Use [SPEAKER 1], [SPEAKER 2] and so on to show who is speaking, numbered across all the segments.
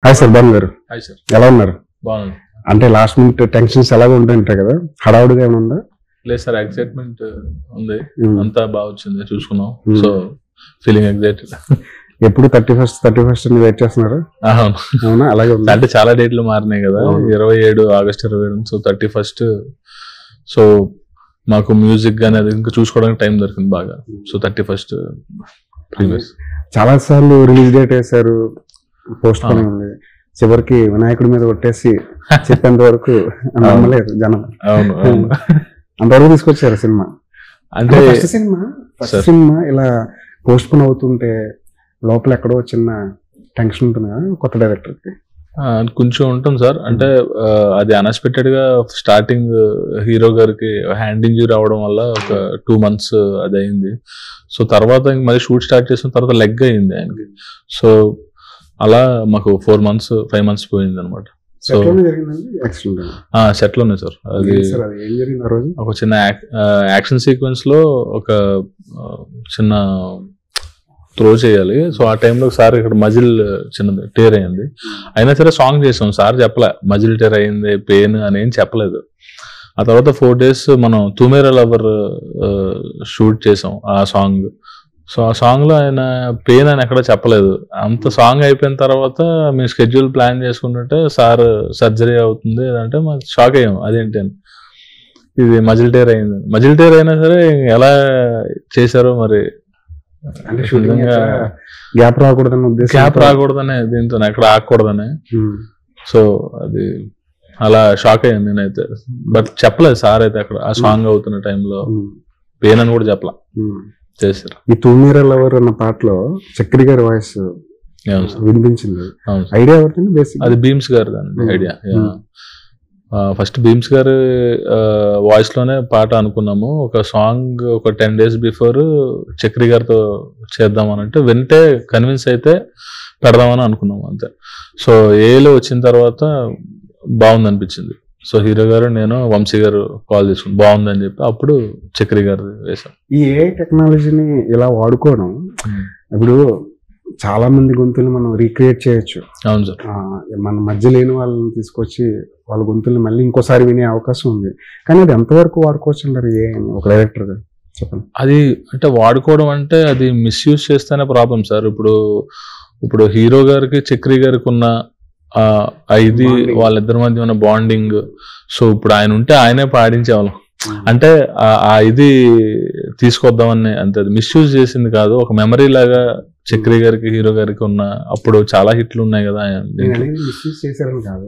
[SPEAKER 1] Hi sir, బాగున్నారు?
[SPEAKER 2] Hi sir,
[SPEAKER 1] ఎలా ఉన్నారు?
[SPEAKER 2] బాగుంది.
[SPEAKER 1] అంటే లాస్ట్ మినిట్ టెన్షన్స్ ఎలాగ ఉంటాయంటారు కదా, హడావుడిగా ఏమైనా ఉందా?
[SPEAKER 2] లేదు సార్, ఎక్సైట్మెంట్ ఉంది. అంతా బాగా వచ్చింది, చూసుకున్నాం. So feeling excited.
[SPEAKER 1] ఎప్పుడు 31st వెయిట్ చేస్తున్నారు? అవునా? అలాగే ఉంది.
[SPEAKER 2] అంటే చాలా డేట్లు మారినాయి కదా, 27 ఆగస్ట్ 27. So 31st. సో మాకు మ్యూజిక్ గానీ అది ఇంకా చూసుకోవడానికి టైం దొరికింది బాగా. సో 31st ప్రీవియస్
[SPEAKER 1] చాలా సార్లు రిలీజ్ డేట్ వేశారు, పోస్ట్ పోన్ ఉంది. చివరికి వినాయకుడి మీద కొట్టేసి చెప్పేంత వరకు నమ్మలేదు జనం.
[SPEAKER 2] అవును,
[SPEAKER 1] అంతవరకు తీసుకొచ్చారు సినిమా.
[SPEAKER 2] అంటే
[SPEAKER 1] ఫస్ట్ సినిమా ఇలా పోస్ట్ పోన్ అవుతుంటే లోపల ఎక్కడో చిన్న టెన్షన్ ఉంటుంది కదా కొత్త డైరెక్టర్కి?
[SPEAKER 2] కొంచెం ఉంటుంది సార్. అంటే అది అన్ఎక్స్పెక్టెడ్ గా స్టార్టింగ్ హీరో గారికి హ్యాండ్ ఇంజరీ అవడం వల్ల ఒక 2 months అది అయింది. సో తర్వాత మళ్ళీ షూట్ స్టార్ట్ చేసిన తర్వాత లెగ్ అయింది ఆయనకి. సో అలా మాకు 4 months 5 months పోయింది అనమాట. సో సెట్ లోనే సార్. అది ఒక చిన్న యాక్షన్ సీక్వెన్స్ లో ఒక చిన్న త్రో చేయాలి. సో ఆ టైంలో సార్ ఇక్కడ మజిల్ చిన్నది టేర్ అయింది. అయినా సరే సాంగ్ చేసాం. సార్ చెప్పలే మజిల్ టేర్ అయింది, పెయిన్ అని ఏం చెప్పలేదు. ఆ తర్వాత 4 days మనం తుమేరా లవర్ షూట్ చేసాం ఆ సాంగ్. సో ఆ సాంగ్ లో ఆయన పెయిన్ అని ఎక్కడ చెప్పలేదు. అంత సాంగ్ అయిపోయిన తర్వాత మేము షెడ్యూల్ ప్లాన్ చేసుకుంటుంటే సార్ సర్జరీ అవుతుంది అంటే మాకు షాక్ అయ్యాం, అదేంటి అని. ఇది మజిల్ టేర్ అయింది. మజిల్ టేర్ అయినా సరే ఎలా చేశారో మరి.
[SPEAKER 1] గ్యాప్ రాకూడదని ఉద్దేశం,
[SPEAKER 2] గ్యాప్ రాకూడదనే దీంతో ఎక్కడ ఆగకూడదనే. సో అది అలా షాక్ అయ్యాను నేనైతే. బట్ చెప్పలేదు సార్ అయితే అక్కడ ఆ సాంగ్ అవుతున్న టైంలో పెయిన్ అని కూడా చెప్పలా, చేశారు.
[SPEAKER 1] ఈ తుమేరా లవర్ అన్న పాటలో చక్రి గారి వాయిస్ వినిపించింది. ఐడియా ఎవరిదండి? బేసిక్
[SPEAKER 2] అది భీమ్స్ గారు ఐడియా. ఫస్ట్ భీమ్స్ గారు వాయిస్ లోనే పాట అనుకున్నాము. ఒక సాంగ్ ఒక 10 days బిఫోర్ చక్రి గారితో చేద్దామని అంటే వింటే కన్విన్స్ అయితే పెడదామని అనుకున్నాము అంతే. సో ఏలో వచ్చిన తర్వాత బాగుంది అనిపించింది. సో హీరో గారు నేను వంశీ గారు కాల్ తీసుకుని బాగుందని చెప్పి అప్పుడు చక్రి గారు వేశాం.
[SPEAKER 1] ఈ ఏఐ టెక్నాలజీని ఇలా వాడుకోవడం, ఇప్పుడు చాలా మంది గొంతులు మనం రీక్రియేట్ చేయొచ్చు.
[SPEAKER 2] అవును సార్.
[SPEAKER 1] మన మధ్య లేని వాళ్ళని తీసుకొచ్చి వాళ్ళ గొంతుల్ని మళ్ళీ ఇంకోసారి వినే అవకాశం ఉంది. కానీ అది ఎంతవరకు వాడుకోవచ్చు అంటారు ఏ ఒక డైరెక్టర్ గా? చెప్పండి.
[SPEAKER 2] అది అంటే వాడుకోవడం అంటే అది మిస్యూజ్ చేస్తేనే ప్రాబ్లం సార్. ఇప్పుడు హీరో గారికి చక్రి గారికి ఉన్న ఇది వాళ్ళిద్దరి మధ్య ఉన్న బాండింగ్. సో ఇప్పుడు ఆయన ఉంటే ఆయనే పాడించేవాళ్ళం. అంటే ఆ ఇది తీసుకొద్దామని అంతే. అది మిస్యూజ్ చేసింది కాదు, ఒక మెమరీ లాగా చక్రి గారికి హీరో గారికి ఉన్న అప్పుడు చాలా హిట్లు ఉన్నాయి కదా.
[SPEAKER 1] మిస్యూజ్ చేశారని కాదు,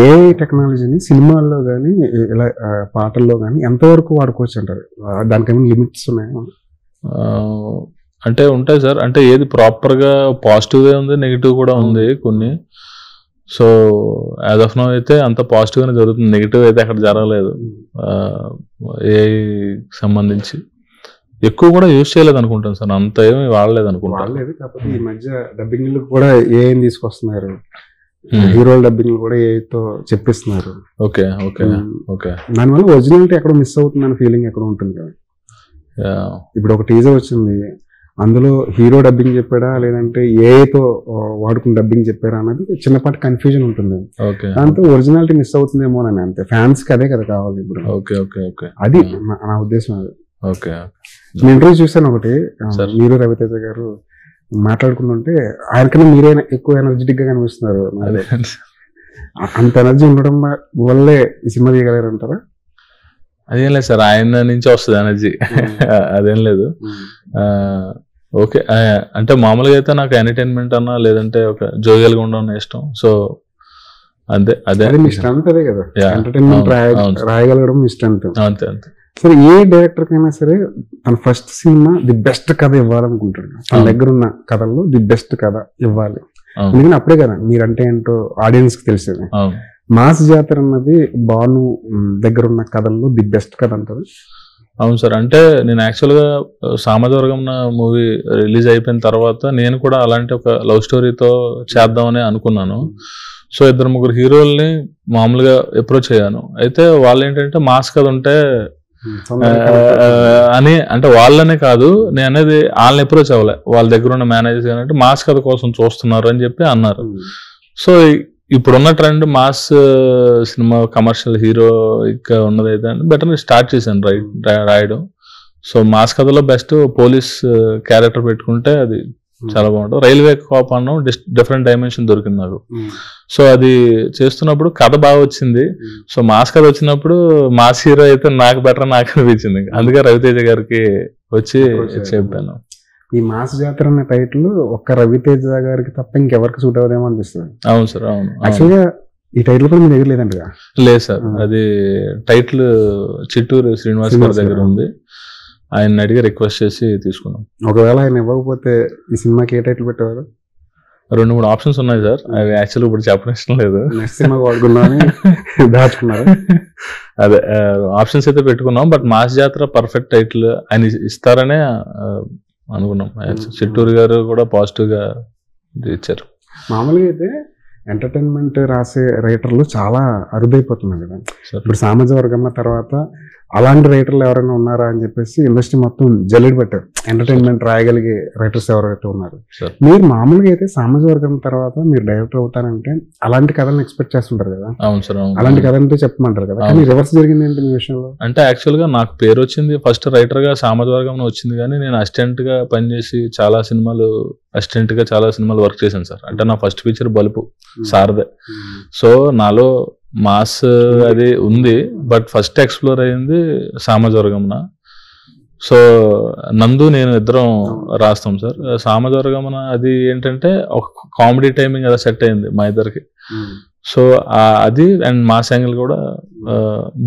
[SPEAKER 1] ఏ టెక్నాలజీని సినిమాల్లో కానీ ఇలా పాటల్లో కానీ ఎంతవరకు వాడుకోవచ్చు అంటారు? దానికి ఏమైనా లిమిట్స్ ఉన్నాయా?
[SPEAKER 2] అంటే ఉంటాయి సార్. అంటే ఏది ప్రాపర్ గా పాజిటివ్ ఉంది, నెగిటివ్ కూడా ఉంది కొన్ని. సో యాజ్ ఆఫ్ నౌ అయితే అంత పాజిటివ్ గానే జరుగుతుంది, నెగిటివ్ అయితే అక్కడ జరగలేదు. ఏ సంబంధించి ఎక్కువ కూడా యూజ్ చేయలేదు అనుకుంటాను సార్, అంత ఏమి వాడలేదు అనుకుంటాను.
[SPEAKER 1] కాకపోతే ఈ మధ్య డబ్బింగ్ కూడా ఏం తీసుకొస్తున్నారు, హీరోల డబ్బింగ్ కూడా ఏతో చెప్పిస్తున్నారు.
[SPEAKER 2] Okay okay okay.
[SPEAKER 1] దానివల్ల ఒరిజినాలిటీ ఎక్కడ మిస్ అవుతుందని ఫీలింగ్ ఎక్కడ ఉంటుంది కదా. ఇప్పుడు ఒక టీజర్ వచ్చింది, అందులో హీరో డబ్బింగ్ చెప్పాడా లేదంటే ఏతో వాడుకుని డబ్బింగ్ చెప్పారా అన్నది చిన్నపాటి కన్ఫ్యూజన్ ఉంటుంది. దాంతో ఒరిజినాలిటీ మిస్ అవుతుందేమో అని అంతే. ఫ్యాన్స్ కి అదే కదా కావాలి ఇప్పుడు.
[SPEAKER 2] ఓకే ఓకే ఓకే,
[SPEAKER 1] అది నా ఉద్దేశం. అది
[SPEAKER 2] ఓకే.
[SPEAKER 1] నేను ఇంటర్వ్యూ చూసాను ఒకటి, మీరు రవితేజ గారు మాట్లాడుకుంటుంటే ఆయనకన్నా మీరే ఎక్కువ ఎనర్జెటిక్ గా కనిపిస్తున్నారు. అంత ఎనర్జీ ఉండడం వల్లే ఈ సినిమా తీయగలరు అంటారా?
[SPEAKER 2] అదేం లేదు సార్, ఆయన నుంచి వస్తుంది ఎనర్జీ, అదేం లేదు. ఓకే. అంటే మామూలుగా అయితే నాకు ఎంటర్టైన్మెంట్ అన్నా లేదంటే ఒక జోవియల్ గా ఉండడం ఇష్టం. సో అంతే, అదే
[SPEAKER 1] మీ స్ట్రెంత్ అదే కదా, ఎంటర్టైన్మెంట్ రాయగలగడం మీ స్ట్రెంత్.
[SPEAKER 2] అంతే అంతే.
[SPEAKER 1] సరే, ఏ డైరెక్టర్ కైనా సరే తన ఫస్ట్ సినిమా ది బెస్ట్ కథ ఇవ్వాలనుకుంటాడు. తన దగ్గర ఉన్న కథల్లో ది బెస్ట్ కథ ఇవ్వాలి. ఎందుకంటే అప్పుడే కదా మీరంటే ఏంటో ఆడియన్స్ కి తెలిసేది. మాస్ జాతర అన్నది బాను దగ్గర ఉన్న కథల్లో ది బెస్ట్ కథ అంటారు.
[SPEAKER 2] అవును సార్. అంటే నేను యాక్చువల్గా సామజవర్గం మూవీ రిలీజ్ అయిపోయిన తర్వాత నేను కూడా అలాంటి ఒక లవ్ స్టోరీతో చేద్దామని అనుకున్నాను. సో 2-3 హీరోల్ని మామూలుగా అప్రోచ్ అయ్యాను. అయితే వాళ్ళు ఏంటంటే మాస్ కథ ఉంటే అని అంటే వాళ్ళనే కాదు నేను అనేది, వాళ్ళని అప్రోచ్ అవ్వలే. వాళ్ళ దగ్గర ఉన్న మేనేజర్స్ ఏంటంటే మాస్ కథ కోసం చూస్తున్నారు అని చెప్పి అన్నారు. సో ఇప్పుడున్న trend mass cinema commercial hero ఇంకా ఉన్నదైతే బెటర్ స్టార్ట్ చేశాను రాయడం. సో మాస్ కథలో బెస్ట్ పోలీస్ క్యారెక్టర్ పెట్టుకుంటే అది చాలా బాగుంటుంది. రైల్వే కాప్ అన్నాం, డిఫరెంట్ డైమెన్షన్ దొరికింది నాకు. సో అది చేస్తున్నప్పుడు కథ బాగా వచ్చింది. సో మాస్ కథ వచ్చినప్పుడు మాస్ హీరో అయితే నాకు బెటర్ నాకు అనిపించింది. అందుకే రవితేజ గారికి వచ్చి చెప్పాను.
[SPEAKER 1] ఈ మాస్ జాతర అనే టైటిల్ ఒక్క రవితేజ గారికి తప్ప ఇంకెవరికి సూట్ అవ్వదేమో అనిపిస్తుంది.
[SPEAKER 2] అవును సార్, అవును.
[SPEAKER 1] యాక్చువల్గా ఈ టైటిల్ కూడా మీ దగ్గర లేదంటగా?
[SPEAKER 2] లేదు సార్, అది టైటిల్ చిట్టూరు శ్రీనివాస్ గారి దగ్గర ఉంది. ఆయన అడిగి రిక్వెస్ట్ చేసి తీసుకున్నాం.
[SPEAKER 1] ఒకవేళ ఆయన ఇవ్వకపోతే ఈ సినిమాకి ఏ టైటిల్ పెట్టేవారు?
[SPEAKER 2] 2-3 ఆప్షన్స్ ఉన్నాయి సార్, అవి యాక్చువల్లీ ఇప్పుడు చెప్పడం ఇష్టం లేదు.
[SPEAKER 1] నెక్స్ట్ సినిమా వాడుకున్నామని దాచుకున్నారు.
[SPEAKER 2] అదే ఆప్షన్స్ అయితే పెట్టుకున్నాం, but mass Jathara perfect title ఆయన ఇస్తారనే అనుకున్నాం. చిట్టూరు గారు కూడా పాజిటివ్ గా ఇచ్చారు.
[SPEAKER 1] మామూలుగా అయితే ఎంటర్టైన్మెంట్ రాసే రైటర్లు చాలా అరుదైపోతున్నారు కదా. ఇప్పుడు సామాజిక వర్గం తర్వాత అలాంటి రైటర్లు ఎవరైనా ఉన్నారా అని చెప్పేసి ఇండస్ట్రీ మొత్తం జల్లెడ పెట్టారు. ఎంటర్టైన్మెంట్ రాయగలిగే రైటర్స్ ఎవరైతే ఉన్నారు. మీరు మామూలుగా అయితే సామాజిక వర్గం తర్వాత మీరు డైరెక్టర్ అవుతారంటే అలాంటి కథలను ఎక్స్పెక్ట్ చేస్తుంటారు కదా.
[SPEAKER 2] అవును సార్,
[SPEAKER 1] అలాంటి కథలతో చెప్పమంటారు కదా. కానీ రివర్స్ జరిగింది ఏంటి మీ విషయంలో?
[SPEAKER 2] అంటే యాక్చువల్ గా నాకు పేరు వచ్చింది ఫస్ట్ రైటర్ గా సామాజిక వర్గంలో వచ్చింది, కానీ నేను అసిస్టెంట్ గా పనిచేసి చాలా సినిమాలు వర్క్ చేశాను సార్. అంటే నా ఫస్ట్ ఫీచర్ బలుపు సారదే. సో నాలో మాస్ అది ఉంది, బట్ ఫస్ట్ ఎక్స్ప్లోర్ అయ్యింది సామాజిక వర్గంన. సో నందు నేను ఇద్దరం రాస్తాం సార్. సామాజిక వర్గంన అది ఏంటంటే ఒక కామెడీ టైమింగ్ అలా సెట్ అయింది మా ఇద్దరికి. సో అది అండ్ మాస్ యాంగిల్ కూడా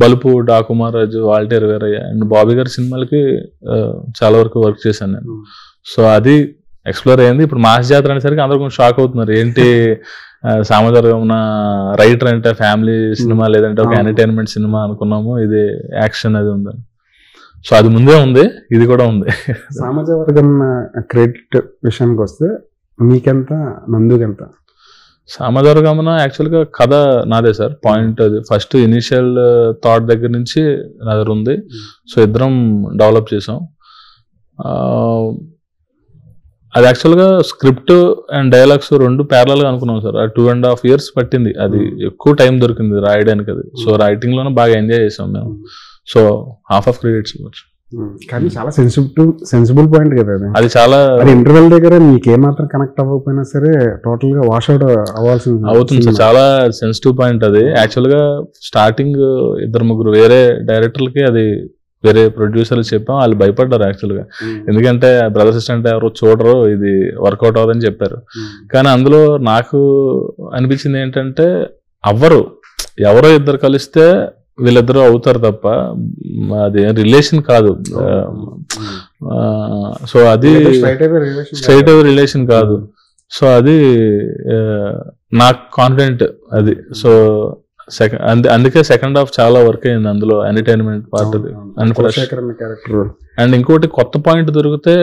[SPEAKER 2] బలుపు, డాకుమారాజు, వాల్టేర్ వీరయ్య అండ్ బాబీ గారి సినిమాలకి చాలా వరకు వర్క్ చేశాను నేను. సో అది ఎక్స్ప్లోర్ అయ్యింది. ఇప్పుడు మాస్ జాతర అనేసరికి అందరూ కొంచెం షాక్ అవుతున్నారు, ఏంటి సామాజిక వర్గం రైటర్ అంటే ఫ్యామిలీ సినిమా లేదంటే ఒక ఎంటర్టైన్మెంట్ సినిమా అనుకున్నాము, ఇది యాక్షన్ అది ఉందని. సో అది ముందే ఉంది, ఇది కూడా ఉంది.
[SPEAKER 1] సామాజిక వర్గం క్రెడిట్ విషయానికి వస్తే మీకెంత, నందుకెంత?
[SPEAKER 2] సామాజిక వర్గం యాక్చువల్గా కథ నాదే సార్. పాయింట్ అది ఫస్ట్ ఇనిషియల్ థాట్ దగ్గర నుంచి నా దగ్గర ఉంది. సో ఇద్దరం డెవలప్ చేసాం. అది యాక్చువల్గా స్క్రిప్ట్ అండ్ డైలాగ్స్ రెండు ప్యారలల్ గా అనుకున్నాం సార్. 2.5 years పట్టింది, అది ఎక్కువ టైం దొరికింది రాయడానికి. అది సో రైటింగ్ లోనే బాగా ఎంజాయ్ చేసాం మేము. సో హాఫ్ ఆఫ్ క్రెడిట్స్ ఇవ్వచ్చు.
[SPEAKER 1] కానీ చాలా సెన్సిబుల్ పాయింట్ కదా
[SPEAKER 2] అది. చాలా
[SPEAKER 1] ఇంటర్వెల్ దగ్గర మీకు ఏమాత్రం కనెక్ట్ అవ్వకపోయినా సరే టోటల్ గా వాష్ అవుట్
[SPEAKER 2] అవుతుంది సార్. చాలా సెన్సిటివ్ పాయింట్ అది. యాక్చువల్ గా స్టార్టింగ్ 2-3 వేరే డైరెక్టర్లకి అది వేరే ప్రొడ్యూసర్లు చెప్పాం, వాళ్ళు భయపడ్డారు యాక్చువల్గా. ఎందుకంటే బ్రదర్ అసిస్టెంట్ ఎవరు చూడరు, ఇది వర్కౌట్ అవ్వదని చెప్పారు. కానీ అందులో నాకు అనిపించింది ఏంటంటే ఎవరో ఇద్దరు కలిస్తే వీళ్ళిద్దరూ అవుతారు తప్ప అది రిలేషన్ కాదు. సో అది స్ట్రైట్ అవే రిలేషన్ కాదు. సో అది నాకు కాన్ఫిడెంట్ అది. సో అందుకే సెకండ్ హాఫ్ చాలా వర్క్ అయింది అందులో, ఎంటర్టైన్మెంట్ పార్ట్ అది. అండ్ ఇంకోటి కొత్త పాయింట్ దొరికితే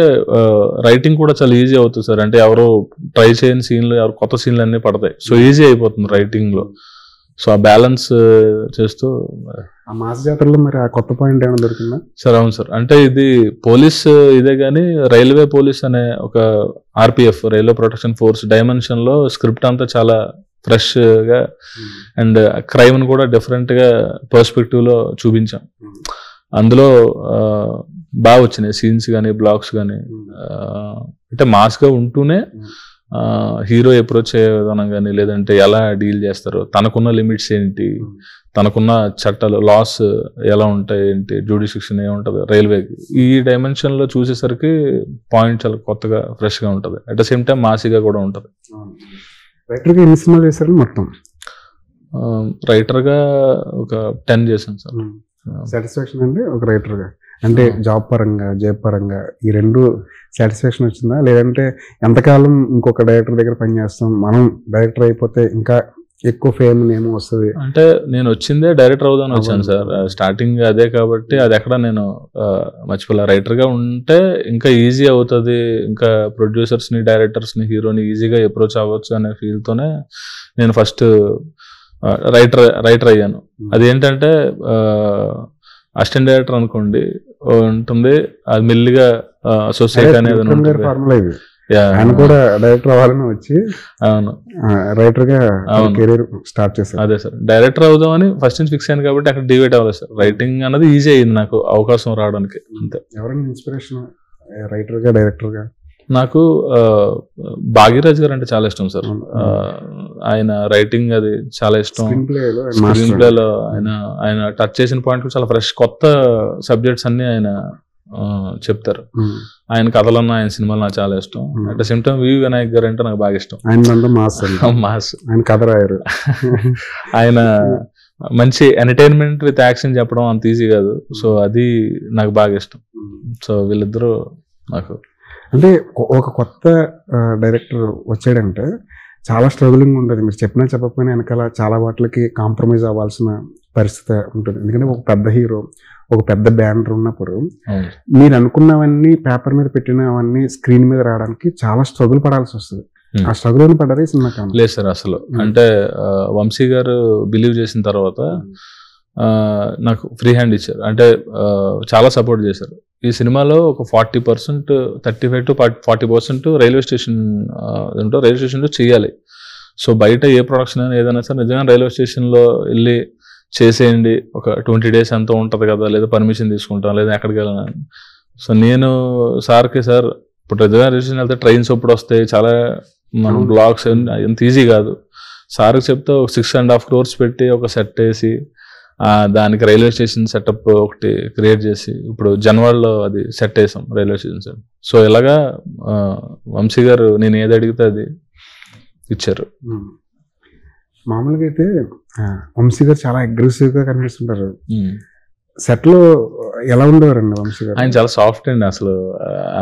[SPEAKER 2] రైటింగ్ కూడా చాలా ఈజీ అవుతుంది సార్. అంటే ఎవరు ట్రై చేయని సీన్లు, ఎవరు కొత్త సీన్లు అన్ని పడతాయి. సో ఈజీ అయిపోతుంది రైటింగ్ లో. సో ఆ బ్యాలెన్స్ చేస్తూ
[SPEAKER 1] ఆ మాస్ జాతరలో మరి ఆ కొత్త పాయింట్ ఏమైనా దొరికిందా
[SPEAKER 2] సార్? అవును సార్. అంటే ఇది పోలీస్ ఇదే కానీ రైల్వే పోలీస్ అనే ఒక RPF railway protection force dimension లో స్క్రిప్ట్ అంతా చాలా ఫ్రెష్ గా అండ్ క్రైమ్ ని కూడా డిఫరెంట్ గా పర్స్పెక్టివ్ లో చూపించాం. అందులో బాగా వచ్చినాయి సీన్స్ కానీ బ్లాక్స్ కానీ. అంటే మాస్ గా ఉంటూనే హీరో అప్రోచ్ అయ్యే విధానం కానీ, లేదంటే ఎలా డీల్ చేస్తారు, తనకున్న లిమిట్స్ ఏంటి, తనకున్న చట్టాలు లాస్ ఎలా ఉంటాయి ఏంటి, జ్యుడిషిక్షన్ ఏముంటుంది రైల్వేకి, ఈ డైమెన్షన్ లో చూసేసరికి పాయింట్ చాలా కొత్తగా ఫ్రెష్ గా ఉంటుంది. అట్ ద సేమ్ టైం మాసిగా కూడా ఉంటుంది.
[SPEAKER 1] రైటర్ గా ఎన్ని సినిమాలు చేశారు మొత్తం?
[SPEAKER 2] రైటర్ గా ఒక 10 చేశాను సార్.
[SPEAKER 1] సాటిస్ఫాక్షన్ అండి ఒక రైటర్ గా? అంటే జాబ్ పరంగా, జాబ్ పరంగా ఈ రెండు సాటిస్ఫాక్షన్ వచ్చిందా? లేదంటే ఎంతకాలం ఇంకొక డైరెక్టర్ దగ్గర పనిచేస్తాం, మనం డైరెక్టర్ అయిపోతే ఇంకా ఎక్కువ ఫేమ్ నేమ్ వస్తుంది? అంటే
[SPEAKER 2] నేను వచ్చిందే డైరెక్టర్ అవుదాని వచ్చాను సార్. స్టార్టింగ్ అదే కాబట్టి అది ఎక్కడ నేను మర్చిపోలే. రైటర్ గా ఉంటే ఇంకా ఈజీ అవుతుంది, ఇంకా ప్రొడ్యూసర్స్ ని, డైరెక్టర్స్ ని, హీరోని ఈజీగా అప్రోచ్ అవ్వచ్చు అనే ఫీల్ తోనే నేను ఫస్ట్ రైటర్ అయ్యాను. అదేంటంటే అసిస్టెంట్ డైరెక్టర్ అనుకోండి ఉంటుంది, అది మెల్లిగా అసోసియేట్ అనేది
[SPEAKER 1] ఆయన కూడా డైరెక్టర్ అవ్వాలని వచ్చి
[SPEAKER 2] అవును
[SPEAKER 1] రైటర్ గా కెరీర్ స్టార్ట్ చేశారు.
[SPEAKER 2] అదే సార్, డైరెక్టర్ అవుదామని ఫస్ట్ నుంచి ఫిక్స్ అయ్యాను కాబట్టి అక్కడ డివైడ్ అవ్వలేదు సార్. రైటింగ్ అన్నది ఈజీ అయింది నాకు అవకాశం రావడానికి అంతే.
[SPEAKER 1] ఎవరైనా ఇన్స్పిరేషన్ రైటర్ గా డైరెక్టర్ గా?
[SPEAKER 2] నాకు భాగ్యరాజ్ గారు అంటే చాలా ఇష్టం సార్. ఆయన రైటింగ్ అది చాలా ఇష్టం. స్క్రీన్ ప్లేలో ఆయన టచ్ చేసిన పాయింట్ చాలా ఫ్రెష్, కొత్త సబ్జెక్ట్స్ అన్ని ఆయన చెప్తారు. ఆయన కథలన్నా ఆయన సినిమాలు నాకు చాలా ఇష్టం. At the same time V Vinayak గారు అంటే నాకు బాగా ఇష్టం. మాస్
[SPEAKER 1] ఆయన కథ రాయరు.
[SPEAKER 2] ఆయన మంచి ఎంటర్టైన్మెంట్ విత్ యాక్షన్ చెప్పడం అంత ఈజీ కాదు. సో అది నాకు బాగా ఇష్టం. సో వీళ్ళిద్దరూ నాకు
[SPEAKER 1] అంటే ఒక కొత్త డైరెక్టర్ వచ్చాడంటే చాలా స్ట్రగులింగ్ ఉంటుంది. మీరు చెప్పినా చెప్పకపోయినా వెనకాల చాలా వాటికి కాంప్రమైజ్ అవ్వాల్సిన పరిస్థితి ఉంటుంది. ఎందుకంటే ఒక పెద్ద హీరో, ఒక పెద్ద బ్యానర్ ఉన్నప్పుడు మీరు అనుకున్నవన్నీ పేపర్ మీద పెట్టినవన్నీ స్క్రీన్ మీద రావడానికి చాలా స్ట్రగుల్ పడాల్సి వస్తుంది. ఆ స్ట్రగుల్ పడ్డారు ఈ సినిమా?
[SPEAKER 2] లేదు సార్ అసలు. అంటే వంశీ గారు బిలీవ్ చేసిన తర్వాత నాకు ఫ్రీ హ్యాండ్ ఇచ్చారు. అంటే చాలా సపోర్ట్ చేశారు. ఈ సినిమాలో ఒక 40%, 35 to 40% రైల్వే స్టేషన్లో చేయాలి. సో బయట ఏ ప్రొడక్షన్ అయినా ఏదైనా సార్ నిజంగా రైల్వే స్టేషన్లో వెళ్ళి చేసేయండి, ఒక 20 days ఎంతో ఉంటుంది కదా, లేదా పర్మిషన్ తీసుకుంటాం, లేదా ఎక్కడికి వెళ్ళాలని. సో నేను సార్కి, సార్ ఇప్పుడు నిజంగా రైల్వే స్టేషన్ వెళ్తే ట్రైన్స్ ఎప్పుడు వస్తాయి, చాలా మనం బ్లాగ్స్ ఎంత ఈజీ కాదు. సార్కి చెప్తే ఒక 6.5 crores పెట్టి ఒక సెట్ వేసి దానికి రైల్వే స్టేషన్ సెటప్ ఒకటి క్రియేట్ చేసి ఇప్పుడు జనవాడలో అది సెట్ వేసాం రైల్వే స్టేషన్ సెట్. సో ఇలాగా వంశీ గారు నేను ఏది అడిగితే అది ఇచ్చారు.
[SPEAKER 1] మామూలుగా అయితే వంశీ గారు చాలా అగ్రెసివ్ గా కనిపిస్తుంటారు. సెట్ లో ఎలా ఉండేవారండి వంశీ గారు?
[SPEAKER 2] ఆయన చాలా సాఫ్ట్ అండి అసలు.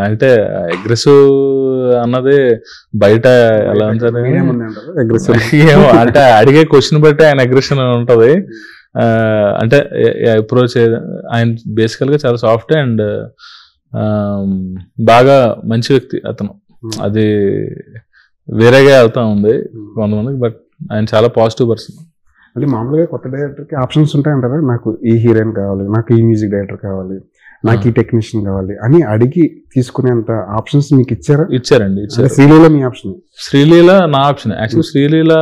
[SPEAKER 2] అంటే అగ్రెసివ్ అన్నది బయట ఎలా ఉంటారు ఏమో, అంటే అడిగే క్వశ్చన్ బట్టి ఆయన అగ్రెషన్ ఉంటది. అంటే అప్రోచ్ ఆయన బేసికల్ గా చాలా సాఫ్ట్ అండ్ బాగా మంచి వ్యక్తి అతను. అది వేరేగా వెళ్తా ఉంది కొంతమందికి, బట్ ఆయన చాలా పాజిటివ్ పర్సన్.
[SPEAKER 1] అంటే మామూలుగా కొత్త డైరెక్టర్కి ఆప్షన్స్ ఉంటాయంటారా? నాకు ఈ హీరోయిన్ కావాలి, నాకు ఈ మ్యూజిక్ డైరెక్టర్ కావాలి, నాకు ఈ టెక్నీషియన్ కావాలి అని అడిగి తీసుకునేంత ఆప్షన్స్ మీకు ఇచ్చారా?
[SPEAKER 2] ఇచ్చారండి, ఇచ్చారు.
[SPEAKER 1] శ్రీలీల మీ ఆప్షన్?
[SPEAKER 2] శ్రీలీల నా ఆప్షన్. యాక్చువల్లీ శ్రీలీల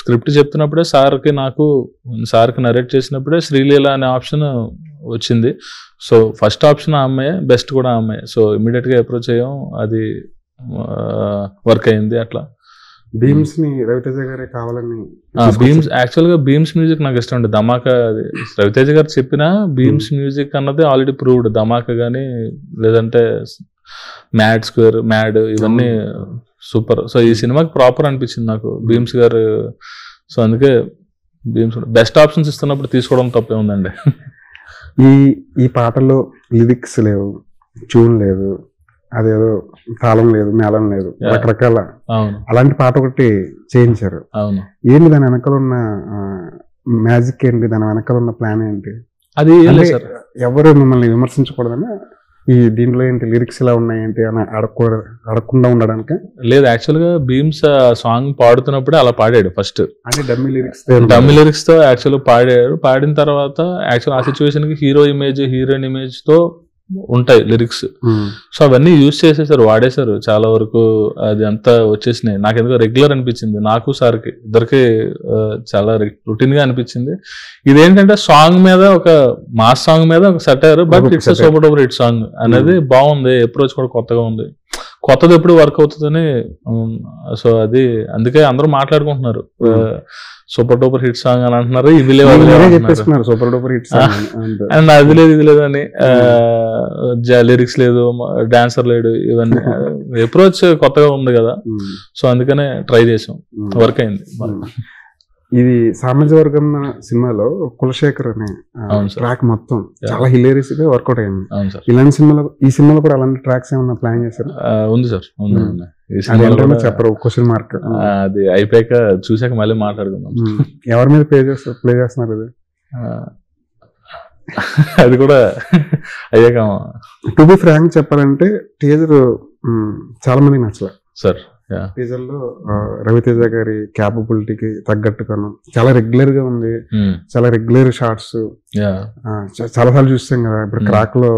[SPEAKER 2] స్క్రిప్ట్ చెప్తున్నప్పుడే సార్కి నరేట్ చేసినప్పుడే శ్రీలీల అనే ఆప్షన్ వచ్చింది. సో ఫస్ట్ ఆప్షన్ ఆ అమ్మాయి, బెస్ట్ కూడా ఆ అమ్మాయి. సో ఇమీడియట్ గా అప్రోచ్ అయ్యాం, అది వర్క్ అయింది. అట్లా
[SPEAKER 1] బీమ్స్ ని రవితేజ గారే కావాలని.
[SPEAKER 2] బీమ్స్ యాక్చువల్ గా బీమ్స్ మ్యూజిక్ నాకు ఇష్టం ఉంటుంది. ధమాకా రవితేజ గారు చెప్పిన బీమ్స్ మ్యూజిక్ అన్నది ఆల్రెడీ ప్రూవ్డ్. ధమాకా కానీ లేదంటే మ్యాడ్ స్క్వేర్, మ్యాడ్, ఇవన్నీ సూపర్. సో ఈ సినిమాకి ప్రాపర్ అనిపించింది నాకు బీమ్స్ గారు. సో అందుకే బీమ్స్ బెస్ట్ ఆప్షన్స్ ఇస్తున్నప్పుడు తీసుకోవడం తప్పే ఉందండి.
[SPEAKER 1] ఈ పాటలో లిరిక్స్ లేవు, ట్యూన్ లేదు, అదేదో తాళం లేదు, మేళం లేదు, రకరకాల అలాంటి పాట ఒకటి చేయించారు.
[SPEAKER 2] అవును.
[SPEAKER 1] ఏంటి దాని వెనకాల ఉన్న మ్యాజిక్ ఏంటి? దాని వెనకాల ఉన్న ప్లాన్ ఏంటి?
[SPEAKER 2] అది
[SPEAKER 1] ఎవరు మిమ్మల్ని విమర్శించకూడదని ఈ దీంట్లో ఏంటి లిరిక్స్ ఇలా ఉన్నాయి ఏంటి అని అడగకుండా ఉండడానికి?
[SPEAKER 2] లేదు, యాక్చువల్ గా బీమ్స్ సాంగ్ పాడుతున్నప్పుడే అలా పాడాడు ఫస్ట్.
[SPEAKER 1] అంటే డమ్మీ
[SPEAKER 2] లిరిక్స్ తో యాక్చువల్ పాడాడు. పాడిన తర్వాత యాక్చువల్ ఆ సిచ్యువేషన్ కి హీరో ఇమేజ్, హీరోయిన్ ఇమేజ్ తో ఉంటాయి లిరిక్స్. సో అవన్నీ యూజ్ చేసేసారు, వాడేశారు చాలా వరకు. అది అంతా వచ్చేసినాయి. నాకు ఎందుకో రెగ్యులర్ అనిపించింది, నాకు సార్కి ఇద్దరికి చాలా రొటీన్ గా అనిపించింది. ఇదేంటంటే సాంగ్ మీద, ఒక మాస్ సాంగ్ మీద ఒక satire, but it's super duper hit song అనేది బాగుంది. అప్రోచ్ కూడా కొత్తగా ఉంది. కొత్తది ఎప్పుడు వర్క్ అవుతుందని. సో అది అందుకే అందరూ మాట్లాడుకుంటున్నారు సూపర్ డూపర్ హిట్ సాంగ్ అని అంటున్నారు. ఇది లేదు
[SPEAKER 1] super duper hit song
[SPEAKER 2] and అది లేదు ఇది లేదు అని, లిరిక్స్ లేదు, డాన్సర్ లేడు, ఇవన్నీ అప్రోచ్ కొత్తగా ఉంది కదా. సో అందుకనే ట్రై చేసాం, వర్క్ అయింది.
[SPEAKER 1] ఇది సామాజిక వర్గం సినిమాలో కులశేఖర్ అనే ట్రాక్ మొత్తం చాలా హిలేరియస్ గా వర్కౌట్ అయింది. ఇలాంటి సినిమాలో, ఈ సినిమాలో కూడా అలాంటి ట్రాక్స్ ఏమన్నా ప్లాన్ చేశారు?
[SPEAKER 2] ఉంది సార్,
[SPEAKER 1] చెప్పరు, క్వశ్చన్ మార్క్.
[SPEAKER 2] అది అయిపోయాక చూసాక మళ్ళీ మాట్లాడుకుందాం.
[SPEAKER 1] ఎవరి మీద ప్లే చేస్తున్నారు అది?
[SPEAKER 2] అది కూడా అయ్యాక.
[SPEAKER 1] టు బి ఫ్రాంక్ చెప్పాలంటే టీజర్ చాలా మందికి నచ్చలే
[SPEAKER 2] సార్. Yeah.
[SPEAKER 1] టీజర్ లో రవితేజ గారి క్యాపబిలిటీకి తగ్గట్టుగాను చాలా రెగ్యులర్ గా ఉంది, చాలా రెగ్యులర్ షార్ట్స్ చాలా సార్లు చూస్తాం కదా. ఇప్పుడు క్రాక్ లో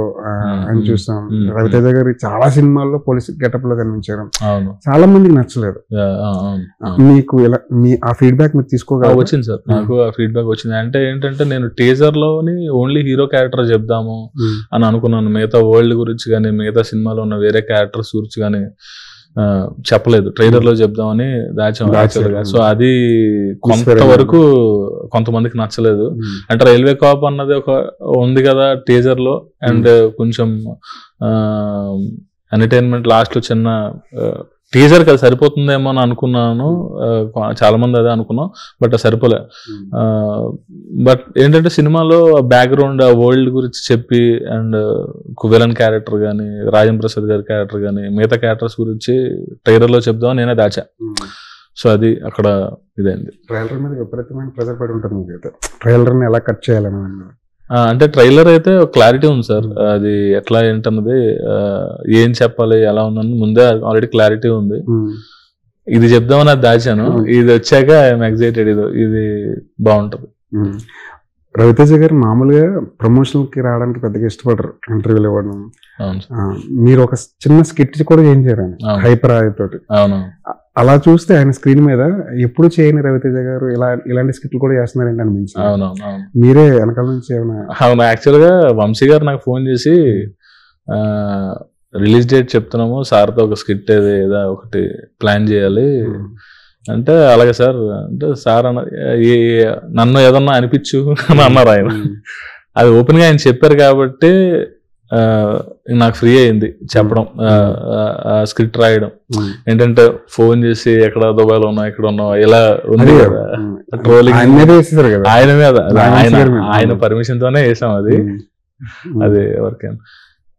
[SPEAKER 1] అని చూస్తాం, రవితేజ గారి చాలా సినిమాల్లో పోలీస్ గెటప్ లో కనిపించారు, చాలా మందికి నచ్చలేదు. మీకు ఎలా ఆ ఫీడ్బ్యాక్ మీరు తీసుకోగలరా?
[SPEAKER 2] వచ్చింది సార్, నాకు ఆ ఫీడ్బ్యాక్ వచ్చింది. అంటే ఏంటంటే నేను టీజర్ లోని ఓన్లీ హీరో క్యారెక్టర్ చెప్దాము అని అనుకున్నాను, మిగతా వరల్డ్ గురించి కానీ మిగతా సినిమాలో ఉన్న వేరే క్యారెక్టర్స్ గురించి కానీ చెప్పలేదు. ట్రైలర్ లో చెప్దామని దాచాం. సో అది కొంతవరకు కొంతమందికి నచ్చలేదు. అంటే రైల్వే కాప్ అన్నది ఒక ఉంది కదా టీజర్ లో, అండ్ కొంచెం ఎంటర్టైన్మెంట్ లాస్ట్ లో చిన్న టీజర్ కదా సరిపోతుందేమో అని అనుకున్నాను, చాలా మంది అదే అనుకున్నాం, బట్ సరిపోలే. బట్ ఏంటంటే సినిమాలో బ్యాక్గ్రౌండ్ ఆ వరల్డ్ గురించి చెప్పి, అండ్ విలన్ క్యారెక్టర్ కానీ రాజేంద్ర ప్రసాద్ గారి క్యారెక్టర్ కానీ మిగతా క్యారెక్టర్స్ గురించి ట్రైలర్ లో చెప్దామని నేనే దాచా. సో అది అక్కడ ఇదైంది.
[SPEAKER 1] ట్రైలర్ మీద విపరీతమైన ప్రెజర్ పడి ఉంటుంది మీకు, ట్రైలర్ ని ఎలా కట్ చేయాలని.
[SPEAKER 2] అంటే ట్రైలర్ అయితే క్లారిటీ ఉంది సార్, అది ఎట్లా ఏంటన్నది ఏం చెప్పాలి ఎలా ఉందని ముందే ఆల్రెడీ క్లారిటీ ఉంది. ఇది చెప్దామని అది దాచాను, ఇది వచ్చాక ఐఎమ్ ఎక్సైటెడ్, ఇది బాగుంటది.
[SPEAKER 1] రవితేజ గారు మామూలుగా ప్రమోషన్ కి రావడానికి పెద్దగా ఇష్టపడరు, ఇంటర్వ్యూలు ఇవ్వడం. మీరు ఒక చిన్న స్కిట్ కూడా ఏం చేయరు హైపర్ తోటి. అలా చూస్తే ఆయన స్క్రీన్ మీద ఎప్పుడు చేయని రవితేజ గారు ఇలాంటి స్కిట్లు కూడా చేస్తున్నారంటే అనిపించింది. మీరే వెనకాల నుంచి ఏమైనా?
[SPEAKER 2] అవును, యాక్చువల్ గా వంశీ గారు నాకు ఫోన్ చేసి రిలీజ్ డేట్ చెప్తున్నాము, సార్తో ఒక స్కిట్ ఏదో ఒకటి ప్లాన్ చేయాలి అంటే, అలాగే సార్ అంటే సార్ నన్ను ఏదన్నా అనిపించు అని అన్నారు ఆయన. అది ఓపెన్ గా ఆయన చెప్పారు కాబట్టి నాకు ఫ్రీ అయింది చెప్పడం, స్క్రిప్ట్ రాయడం. ఏంటంటే ఫోన్ చేసి ఎక్కడ దుబాయ్లో ఉన్నావు ఎక్కడ ఉన్నావు ఇలా ఉంది కదా, ట్రోలింగ్ ఆయన మీద ఆయన పర్మిషన్ తోనే వేసాం అది ఎవరికైనా.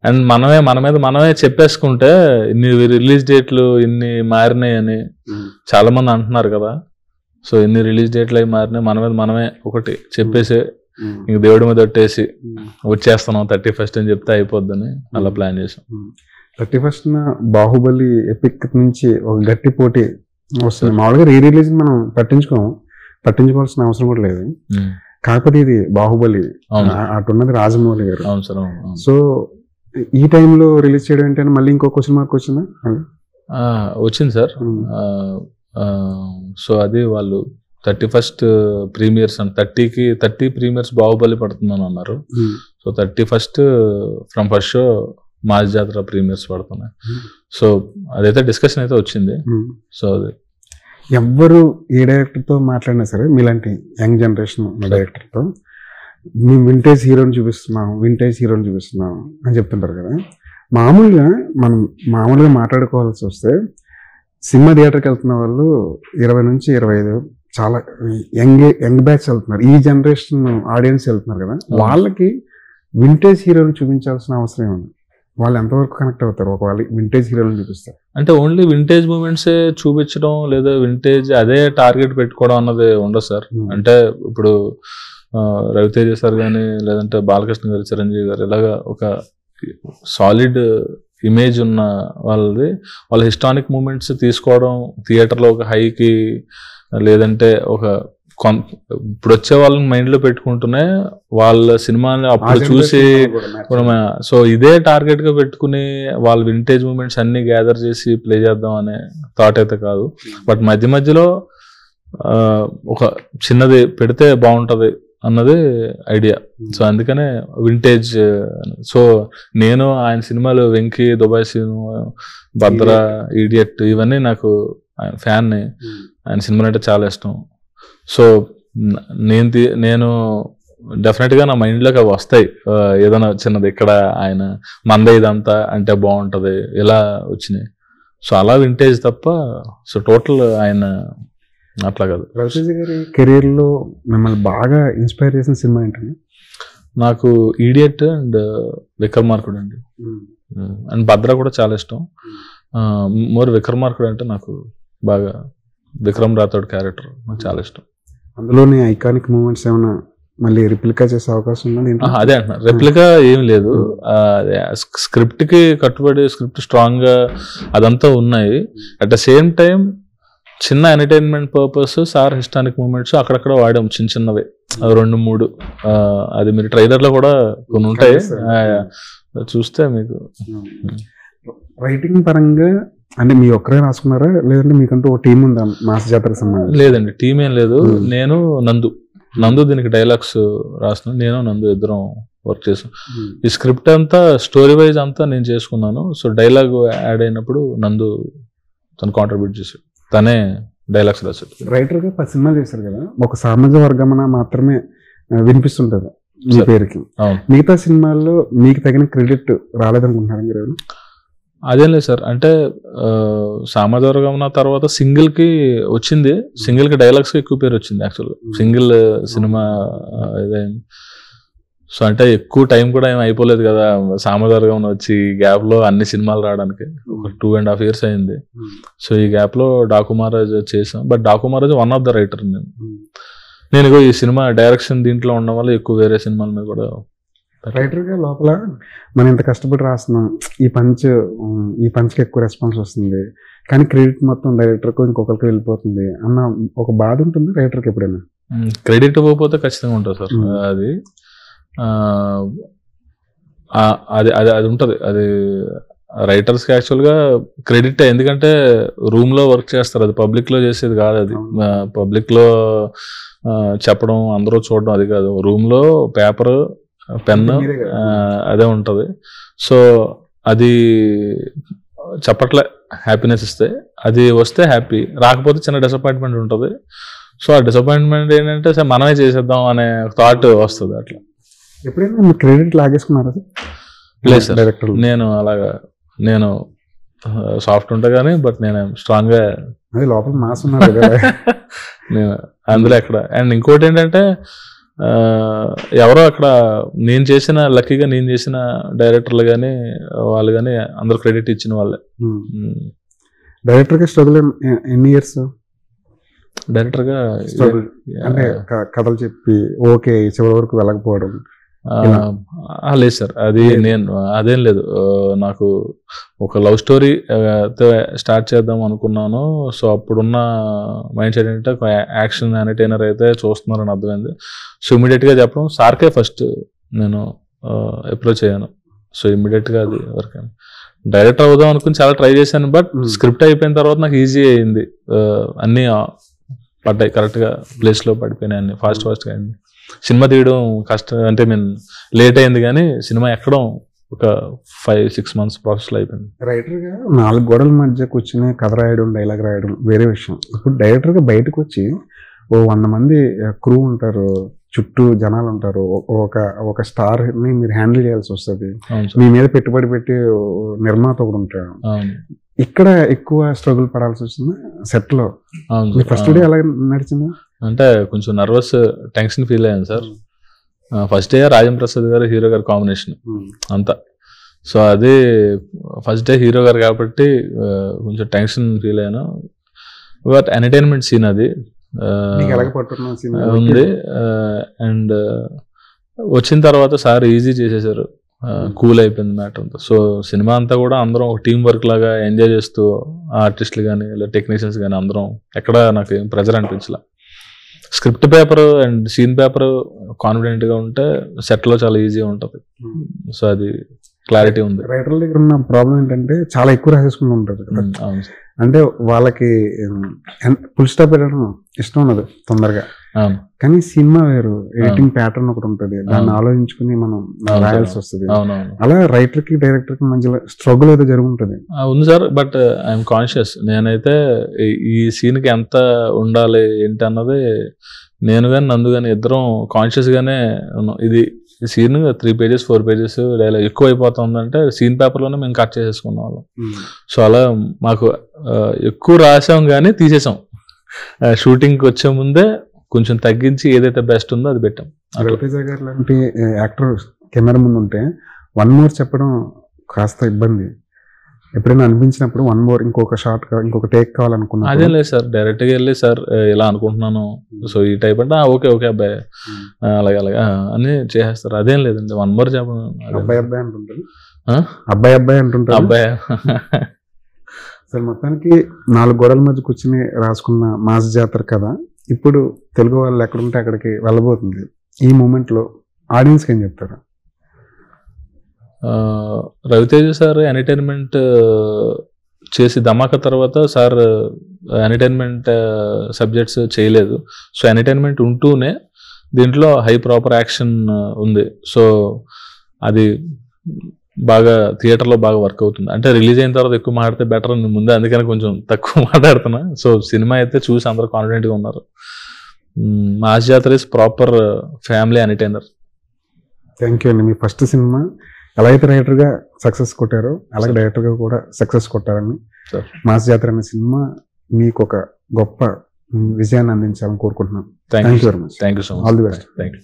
[SPEAKER 2] అండ్ మనమే చెప్పేసుకుంటే ఇన్ని రిలీజ్ డేట్లు ఇన్ని మారినాయి అని చాలా మంది అంటున్నారు కదా. సో ఇన్ని రిలీజ్ డేట్లు అవి మారినాయి, మనమే ఒకటి చెప్పేసి ఇంక దేవుడి మీద పెట్టేసి వచ్చేస్తున్నాం 31st అని చెప్తే అయిపోద్దని అలా ప్లాన్ చేసాం.
[SPEAKER 1] 31st బాహుబలి ఎపిక్ నుంచి ఒక గట్టి పోటీ వస్తుంది. మామూలుగా రిలీజ్ మనం పట్టించుకోవాల్సిన అవసరం కూడా లేదు, కాకపోతే ఇది బాహుబలి, అటున్నది రాజమౌళి గారు.
[SPEAKER 2] అవును సార్.
[SPEAKER 1] సో ఈ టైంలో రిలీజ్ చేయడం ఏంటంటే మళ్ళీ ఇంకో క్వశ్చన్ మార్క్ వచ్చిందా?
[SPEAKER 2] వచ్చింది సార్. సో అది వాళ్ళు 31st premieres and 30 premieres Baahubali పడుతుందని అన్నారు. So 31st from first show mass జాతర ప్రీమియర్స్ పడుతున్నాయి. సో అదైతే డిస్కషన్ అయితే వచ్చింది. సో అది
[SPEAKER 1] ఎవ్వరు ఏ డైరెక్టర్తో మాట్లాడినా సరే మీలాంటి యంగ్ జనరేషన్ డైరెక్టర్తో మేము వింటేజ్ హీరోని చూపిస్తున్నాం అని చెప్తుంటారు కదా. మామూలుగా మాట్లాడుకోవాల్సి వస్తే సినిమా థియేటర్కి వెళ్తున్న వాళ్ళు 20 నుంచి 25 చాలా యంగ్ బ్యాచ్ వెళ్తున్నారు, ఈ జనరేషన్ ఆడియన్స్ వెళ్తున్నారు కదా. వాళ్ళకి వింటేజ్ హీరోని చూపించాల్సిన అవసరం ఉంది. వాళ్ళు ఎంతవరకు కనెక్ట్ అవుతారు ఒకవేళ వింటేజ్ హీరోని చూపిస్తారు?
[SPEAKER 2] అంటే ఓన్లీ వింటేజ్ మూమెంట్సే చూపించడం లేదా వింటేజ్ అదే టార్గెట్ పెట్టుకోవడం అన్నది ఉండదు సార్. అంటే ఇప్పుడు రవితేజ సార్ కానీ లేదంటే బాలకృష్ణ గారు, చిరంజీవి గారు ఇలాగా ఒక సాలిడ్ ఇమేజ్ ఉన్న వాళ్ళ హిస్టానిక్ మూమెంట్స్ తీసుకోవడం, థియేటర్లో ఒక హైకి లేదంటే ఒక ఇప్పుడు వచ్చే వాళ్ళని మైండ్లో పెట్టుకుంటూనే వాళ్ళ సినిమాని అప్పుడు చూసి, సో ఇదే టార్గెట్గా పెట్టుకుని వాళ్ళ వింటేజ్ మూమెంట్స్ అన్ని గ్యాదర్ చేసి ప్లే చేద్దాం అనే థాట్ అయితే కాదు. బట్ మధ్యలో ఒక చిన్నది పెడితే బాగుంటుంది అన్నది ఐడియా. సో అందుకనే వింటేజ్. సో నేను ఆయన సినిమాలు వెంకీ, దుబాయ్ సినిమా, భద్ర, ఈడియట్ ఇవన్నీ నాకు ఫ్యాన్ని, ఆయన సినిమాలు అంటే చాలా ఇష్టం. సో నేను డెఫినెట్గా నా మైండ్లోకి అవి వస్తాయి, ఏదైనా చిన్నది ఇక్కడ ఆయన మందే ఇదంతా అంటే బాగుంటుంది ఇలా వచ్చినాయి. సో అలా వింటేజ్ తప్ప సో టోటల్ ఆయన అట్లా కాదు.
[SPEAKER 1] రవితేజ గారి కెరీర్ లో మిమ్మల్ని బాగా ఇన్స్పైర్ చేసిన సినిమా ఏంటండి?
[SPEAKER 2] నాకు ఈడియట్ అండ్ విక్రమార్కుడు అండి. అండ్ భద్ర కూడా చాలా ఇష్టం. మోర్ విక్రమార్కుడు అంటే నాకు బాగా, విక్రమ్ రాథోడ్ క్యారెక్టర్ నాకు చాలా ఇష్టం.
[SPEAKER 1] అందులోని ఐకానిక్ మూమెంట్స్ ఏమైనా మళ్ళీ రిప్లికా చేసే అవకాశం ఉన్నది ఏంటి?
[SPEAKER 2] అదే అంటున్నా, రెప్లికా ఏం లేదు. స్క్రిప్ట్ కి కట్టుబడి స్క్రిప్ట్ స్ట్రాంగ్ గా అదంతా ఉన్నాయి. అట్ ద సేమ్ టైం చిన్న ఎంటర్టైన్మెంట్ పర్పస్ సార్ హిస్టానిక్ మూమెంట్స్ అక్కడక్కడ వాడాం, చిన్న చిన్నవి 2-3. అది మీరు ట్రైలర్ లో కూడా కొన్ని ఉంటాయి, చూస్తే మీకు.
[SPEAKER 1] రైటింగ్ పరంగా అంటే మీ ఒక్కరే రాసుకున్నారా లేదంటే మీకంటూ ఒక టీం ఉందా మాస్ జాతరకు సంబంధించి?
[SPEAKER 2] లేదండి, టీం ఏం లేదు. నేను నందు దీనికి డైలాగ్స్ రాసిన, నేను నందు ఇద్దరం వర్క్ చేసాం. ఈ స్క్రిప్ట్ అంతా స్టోరీ వైజ్ అంతా నేను చేసుకున్నాను. సో డైలాగ్ యాడ్ అయినప్పుడు నందు తను కాంట్రిబ్యూట్ చేశాడు, తనే డైలాగ్స్ రాశాడు.
[SPEAKER 1] రైటర్గా 10 సినిమాలు చేశారు కదా, ఒక సామాజిక వర్గమన మాత్రమే వినిపిస్తుంటది మీ పేరుకి. మిగతా సినిమాల్లో మీకు తగిన క్రెడిట్ రాలేదనుకుంటున్నారు మీరు?
[SPEAKER 2] అదేం లేదు సార్, అంటే సామాజిక వర్గం తర్వాత సింగిల్ కి వచ్చింది, సింగిల్ కి డైలాగ్స్ కి ఎక్కువ పేరు వచ్చింది యాక్చువల్గా. సింగిల్ సినిమా ఇదైంది. సో అంటే ఎక్కువ టైం కూడా ఏం అయిపోలేదు కదా సామాజిక వర్గం వచ్చి, గ్యాప్ లో అన్ని సినిమాలు రావడానికి ఒక 2.5 years అయింది. సో ఈ గ్యాప్ లో డాకు మహారాజ్ చేసాం. But Daaku Maharaj one of the writer. నేను ఈ సినిమా డైరెక్షన్ దీంట్లో ఉండడం వల్ల ఎక్కువ వేరే సినిమాల మీద కూడా.
[SPEAKER 1] రైటర్గా లోపల మనం ఇంత కష్టపడి రాస్తున్నాం, ఈ పంచ్కి ఎక్కువ రెస్పాన్స్ వస్తుంది, కానీ క్రెడిట్ మొత్తం డైరెక్టర్కు ఇంకొకరికి వెళ్ళిపోతుంది అన్న ఒక బాధ ఉంటుంది రైటర్కి ఎప్పుడైనా?
[SPEAKER 2] క్రెడిట్ ఇవ్వకపోతే ఖచ్చితంగా ఉంటుంది సార్. అది అది ఉంటుంది. అది రైటర్స్కి యాక్చువల్గా క్రెడిట్, ఎందుకంటే రూమ్లో వర్క్ చేస్తారు, అది పబ్లిక్లో చేసేది కాదు. అది పబ్లిక్లో చెప్పడం, అందరూ చూడడం అది కాదు. రూమ్లో పేపర్, పెన్ అదే ఉంటుంది. సో అది చెప్పట్లే హ్యాపీనెస్ ఇస్తే, అది వస్తే హ్యాపీ, రాకపోతే చిన్న డిసప్పాయింట్మెంట్ ఉంటుంది. సో ఆ డిసప్పాయింట్మెంట్ ఏంటంటే సార్ మనమే చేసేద్దాం అనే థాట్ వస్తుంది. అట్లా
[SPEAKER 1] ఎప్పుడైనా మీరు క్రెడిట్ లాగేసుకున్నారా?
[SPEAKER 2] లేదు సార్, డైరెక్టర్ నేను అలాగా, నేను సాఫ్ట్ ఉంటా కానీ బట్ నేను స్ట్రాంగ్ గా
[SPEAKER 1] లోపల మాస్ ఉన్నారు
[SPEAKER 2] నేను అందులో ఎక్కడ. అండ్ ఇంకోటి ఏంటంటే ఎవరో అక్కడ నేను చేసిన, లక్కీగా నేను చేసిన డైరెక్టర్లు కానీ వాళ్ళు కానీ అందరూ క్రెడిట్ ఇచ్చిన వాళ్ళే.
[SPEAKER 1] డైరెక్టర్గా స్ట్రగుల్ ఎన్ని ఇయర్స్?
[SPEAKER 2] డైరెక్టర్గా
[SPEAKER 1] అంటే కథలు చెప్పి ఓకే చివరి వరకు వెళ్ళకపోవడం?
[SPEAKER 2] లేదు సార్, అది నేను అదేం లేదు. నాకు ఒక లవ్ స్టోరీ స్టార్ట్ చేద్దాం అనుకున్నాను. సో అప్పుడున్న మైండ్ సెట్ ఏంటంటే యాక్షన్ ఎంటర్టైనర్ అయితే చూస్తున్నారని అర్థమైంది. సో ఇమీడియట్గా చెప్పడం సార్కే ఫస్ట్ నేను అప్రోచ్ అయ్యాను. సో ఇమీడియట్గా అది వర్క్ అయింది. డైరెక్టర్ అవుదాం అనుకుని చాలా ట్రై చేశాను, బట్ స్క్రిప్ట్ అయిపోయిన తర్వాత నాకు ఈజీ అయింది. అన్నీ పడ్డాయి, కరెక్ట్గా ప్లేస్లో పడిపోయినాయి, అన్ని ఫాస్ట్గా అయింది. సినిమా తీయడం కష్టం, అంటే లేట్ అయింది, కానీ సినిమా ఎక్కడం ఒక 5-6 months ప్రాసెస్లో అయిపోయింది.
[SPEAKER 1] రైటర్గా 4 గోడల మధ్య కూర్చుని కథ రాయడం, డైలాగ్ రాయడం వేరే విషయం. ఇప్పుడు డైరెక్టర్గా బయటకు వచ్చి 100 మంది క్రూ ఉంటారు, చుట్టూ జనాలు ఉంటారు, ఒక స్టార్ని మీరు హ్యాండిల్ చేయాల్సి వస్తుంది, మీ మీద పెట్టుబడి పెట్టి నిర్మాత ఒకడు ఉంటాడు. ఇక్కడ ఎక్కువ స్ట్రగుల్ పడాల్సి వచ్చింది సెట్లో. ఫస్ట్ డే ఎలా నడిచింది?
[SPEAKER 2] అంటే కొంచెం నర్వస్, టెన్షన్ ఫీల్ అయ్యాను sir. First day Rajendra Prasad గారు హీరో గారు కాంబినేషన్ అంతా. సో అది ఫస్ట్ డే హీరో గారు కాబట్టి కొంచెం టెన్షన్ ఫీల్ అయ్యాను. బట్ ఎంటర్టైన్మెంట్ సీన్ అది ఉంది. అండ్ వచ్చిన తర్వాత సార్ ఈజీ చేసేసారు, కూల్ అయిపోయింది మ్యాటర్ అంతా. సో సినిమా అంతా కూడా అందరం ఒక టీం వర్క్ లాగా ఎంజాయ్ చేస్తూ, ఆర్టిస్టులు కానీ లేదా టెక్నీషియన్స్ కానీ అందరం ఎక్కడ నాకు ఏం ప్రెజర్ అనిపించలే. Script paper and scene paper confident గా ఉంటే సెట్ లో చాలా ఈజీగా ఉంటుంది. సో అది క్లారిటీ ఉంది.
[SPEAKER 1] రైటర్ల దగ్గర ఉన్న ప్రాబ్లం ఏంటంటే చాలా ఎక్కువ రాసేసుకుంటూ ఉంటారు. అంటే వాళ్ళకి ఫుల్ స్టాప్ పెట్టడం ఇష్టం ఉన్నది తొందరగా. కానీ సినిమా వేరు, ఎడిటింగ్ ప్యాటర్న్ ఒకటి ఉంటుంది, దాన్ని ఆలోచించుకుని మనం రాయాల్సి వస్తుంది. అలా రైటర్ కి డైరెక్టర్ కి మధ్యలో స్ట్రగుల్ అయితే జరుగుతుంది.
[SPEAKER 2] ఉంది సార్, బట్ ఐఎమ్ కాన్షియస్. నేనైతే ఈ సీన్ కి ఎంత ఉండాలి ఏంటి అన్నది నేను కానీ నందు కానీ ఇద్దరం కాన్షియస్ గానే ఉన్నాం. ఇది సీన్ 3 pages 4 pages డైలాగ్ ఎక్కువ అయిపోతుందంటే సీన్ పేపర్ లోనే మేము కట్ చేసేసుకున్న వాళ్ళం. సో అలా మాకు ఎక్కువ రాసాం కానీ తీసేసాం. షూటింగ్ కి వచ్చే ముందే కొంచెం తగ్గించి ఏదైతే బెస్ట్ ఉందో అది పెట్టాం.
[SPEAKER 1] రవితేజ గారు లాంటి యాక్టర్ కెమెరా ముందు ఉంటే 1 more చెప్పడం కాస్త ఇబ్బంది. ఎప్పుడైనా అనిపించినప్పుడు వన్ మోర్ ఇంకొక షార్ట్ ఇంకొక టేక్ కావాలనుకున్నా
[SPEAKER 2] అదే లేదు సార్, డైరెక్ట్ గా వెళ్ళి సార్ ఇలా అనుకుంటున్నాను, సో ఈ టైప్ అంటే ఓకే ఓకే అబ్బాయి అలాగే అలాగే అని చేసేస్తారు. అదేం లేదండి, వన్ మోర్ చెప్పండి.
[SPEAKER 1] అబ్బాయి అబ్బాయి అంటుంటారు, అబ్బాయి అబ్బాయి అంటుంటారు.
[SPEAKER 2] అబ్బాయి
[SPEAKER 1] అసలు మొత్తానికి 4 గోడల మధ్య కూర్చుని రాసుకున్న మాస్ జాతర కథ ఇప్పుడు తెలుగు వాళ్ళు ఎక్కడుంటే అక్కడికి వెళ్ళబోతుంది. ఈ మూమెంట్ లో ఆడియన్స్ కి ఏం చెప్తారు?
[SPEAKER 2] రవితేజ సార్ ఎంటర్టైన్మెంట్ చేసి ధమాకా తర్వాత సార్ ఎంటర్టైన్మెంట్ సబ్జెక్ట్స్ చేయలేదు. సో ఎంటర్టైన్మెంట్ ఉంటూనే దీంట్లో హై ప్రాపర్ యాక్షన్ ఉంది. సో అది బాగా థియేటర్లో బాగా వర్క్ అవుతుంది. అంటే రిలీజ్ అయిన తర్వాత ఎక్కువ మాట్లాడితే బెటర్ అని ముందే, అందుకని కొంచెం తక్కువ మాట్లాడుతున్నా. సో సినిమా అయితే చూసి అందరూ కాన్ఫిడెంట్గా ఉన్నారు. మాస్ జాతర is proper family entertainer.
[SPEAKER 1] Thank you అండి. మీ ఫస్ట్ సినిమా ఎలా అయితే రైటర్గా సక్సెస్ కొట్టారో అలాగే డైరెక్టర్గా కూడా సక్సెస్ కొట్టారని, మాస్ జాతర అనే సినిమా మీకు ఒక గొప్ప విజయాన్ని అందించాలని కోరుకుంటున్నాను. Thank you very much.
[SPEAKER 2] Thank you so much.
[SPEAKER 1] All the best.
[SPEAKER 2] Thank you.